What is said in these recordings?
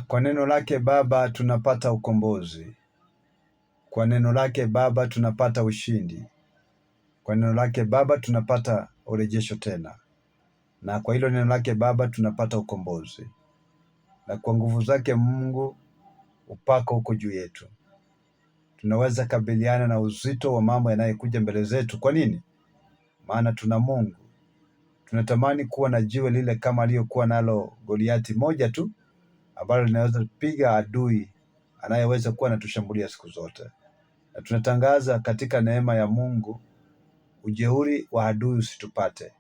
Kwa neno lake Baba tunapata ukombozi. Kwa neno lake Baba tunapata ushindi. Kwa neno lake Baba tunapata urejesho tena. Na kwa hilo neno lake Baba tunapata ukombozi. Na kwa nguvu zake Mungu upako uko juu yetu. Tunaweza kabiliana na uzito wa mambo yanayokuja mbele zetu. Kwa nini? Maana tuna Mungu. Tunatamani kuwa na jiwe lile kama aliyokuwa nalo Goliati moja tu, ambalo linaweza kupiga adui anayeweza kuwa anatushambulia siku zote. Na tunatangaza katika neema ya Mungu, ujeuri wa adui usitupate.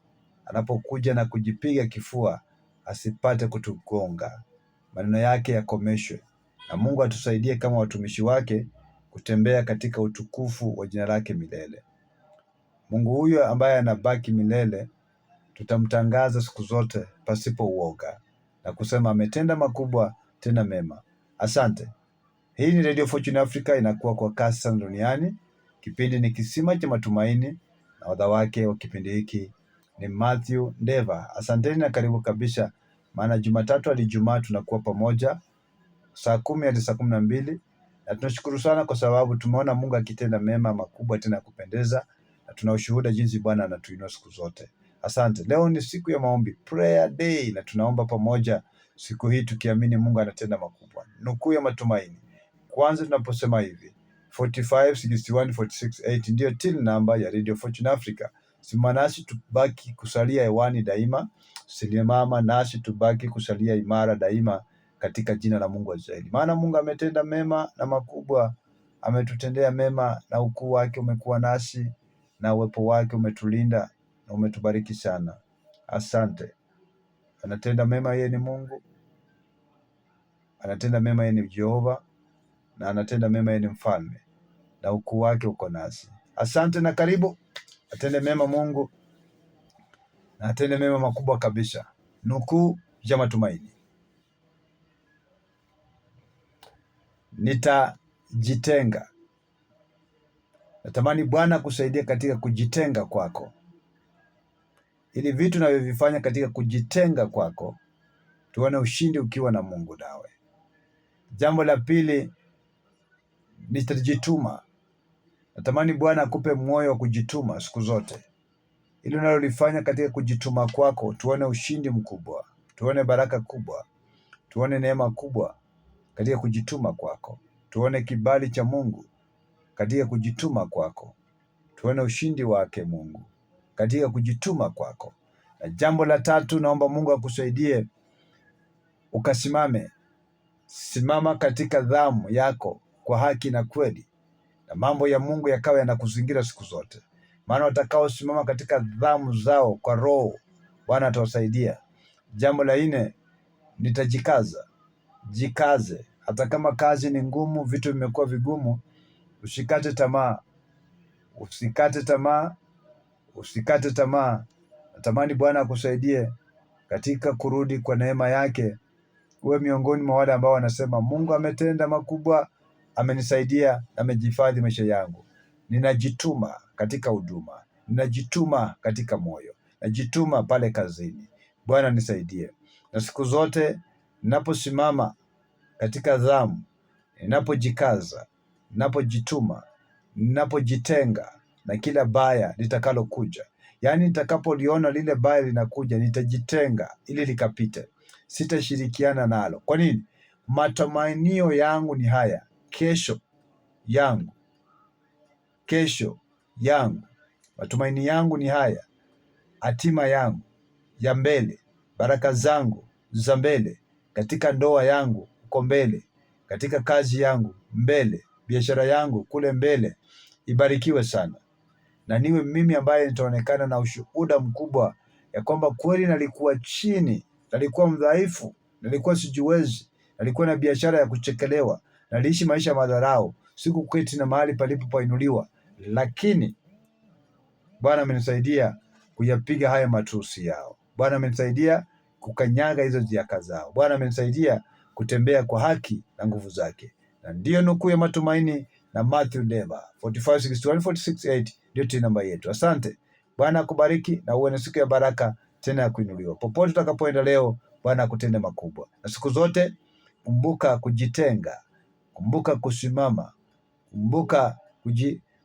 Anapokuja na kujipiga kifua, asipate kutugonga. Maneno yake yakomeshwe. Na Mungu atusaidie kama watumishi wake kutembea katika utukufu wa jina lake milele. Mungu huyo ambaye anabaki milele, tutamtangaza siku zote pasipo uoga na kusema ametenda makubwa tena mema. Asante. Hii ni Radio Fortune Africa, inakuwa kwa kasi sana duniani. Kipindi ni Kisima cha Matumaini na wadha wake wa kipindi hiki ni Matthew Ndeva. Asanteni na karibu kabisa, maana Jumatatu hadi Ijumaa tunakuwa pamoja saa 10 hadi saa 12, na tunashukuru sana kwa sababu tumeona Mungu akitenda mema makubwa tena kupendeza, na tuna ushuhuda jinsi Bwana anatuinua siku zote. Asante. Leo ni siku ya maombi, prayer day, na tunaomba pamoja siku hii tukiamini Mungu anatenda makubwa. Nukuu ya matumaini. Kwanza tunaposema hivi, 456146 ndio till namba ya Radio Fortune Africa. Simama nasi tubaki kusalia hewani daima. Simama nasi tubaki kusalia imara daima katika jina la Mungu wa Israeli. Maana Mungu ametenda mema na makubwa, ametutendea mema, na ukuu wake umekuwa nasi, na uwepo wake umetulinda na umetubariki sana. Asante. Anatenda mema, yeye ni Mungu. Anatenda mema, yeye ni Jehova, na anatenda mema, yeye ni mfalme, na ukuu wake uko nasi. Asante na karibu. Atende mema Mungu, na atende mema makubwa kabisa. Nukuu ya matumaini. Nitajitenga. Natamani Bwana kusaidia katika kujitenga kwako, ili vitu navyovifanya katika kujitenga kwako tuone ushindi ukiwa na Mungu nawe. Jambo la pili, nitajituma. Natamani Bwana akupe moyo wa kujituma siku zote, ili unalolifanya katika kujituma kwako tuone ushindi mkubwa, tuone baraka kubwa, tuone neema kubwa katika kujituma kwako, tuone kibali cha Mungu katika kujituma kwako, tuone ushindi wake Mungu katika kujituma kwako. Na jambo la tatu, naomba Mungu akusaidie ukasimame. Simama katika dhamu yako kwa haki na kweli, na mambo ya Mungu yakawa yanakuzingira siku zote. Maana watakao simama katika dhamu zao kwa roho, Bwana atawasaidia. Jambo la 4, nitajikaza. Jikaze. Hata kama kazi ni ngumu, vitu vimekuwa vigumu, usikate tamaa. Usikate tamaa. Usikate tamaa. Natamani Bwana akusaidie katika kurudi kwa neema yake. Uwe miongoni mwa wale ambao wanasema Mungu ametenda makubwa, amenisaidia, amejihifadhi maisha yangu. Ninajituma katika huduma, ninajituma katika moyo, najituma pale kazini. Bwana nisaidie. Na siku zote ninaposimama katika dhamu, ninapojikaza, ninapojituma, ninapojitenga na kila baya litakalokuja, yaani nitakapoliona lile baya linakuja, nitajitenga ili likapite. Sitashirikiana nalo. Kwa nini? Matamanio yangu ni haya, kesho yangu. Matumaini yangu ni haya, hatima yangu ya mbele, baraka zangu za mbele, katika ndoa yangu uko mbele, katika kazi yangu mbele, biashara yangu kule mbele, ibarikiwe sana. Na niwe mimi ambaye nitaonekana na ushuhuda mkubwa ya kwamba kweli nalikuwa chini, nalikuwa mdhaifu, nalikuwa sijiwezi, nalikuwa na biashara ya kuchekelewa, naliishi maisha ya madharau, sikuketi na mahali palipoinuliwa, lakini Bwana amenisaidia kuyapiga haya matusi yao. Bwana amenisaidia kukanyaga hizo ziaka zao. Bwana amenisaidia kutembea kwa haki na nguvu zake. Na ndiyo nukuu ya matumaini na Matthew Ndeva. 456146 ndio namba yetu. Asante. Bwana akubariki na uwe na siku ya baraka tena ya kuinuliwa. Popote utakapoenda leo, Bwana akutende makubwa. Na siku zote kumbuka kujitenga, kumbuka kusimama, kumbuka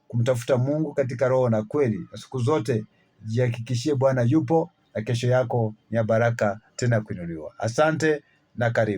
kumtafuta Mungu katika roho na kweli, na siku zote jihakikishie Bwana yupo na kesho yako ni ya baraka tena kuinuliwa. Asante na karibu.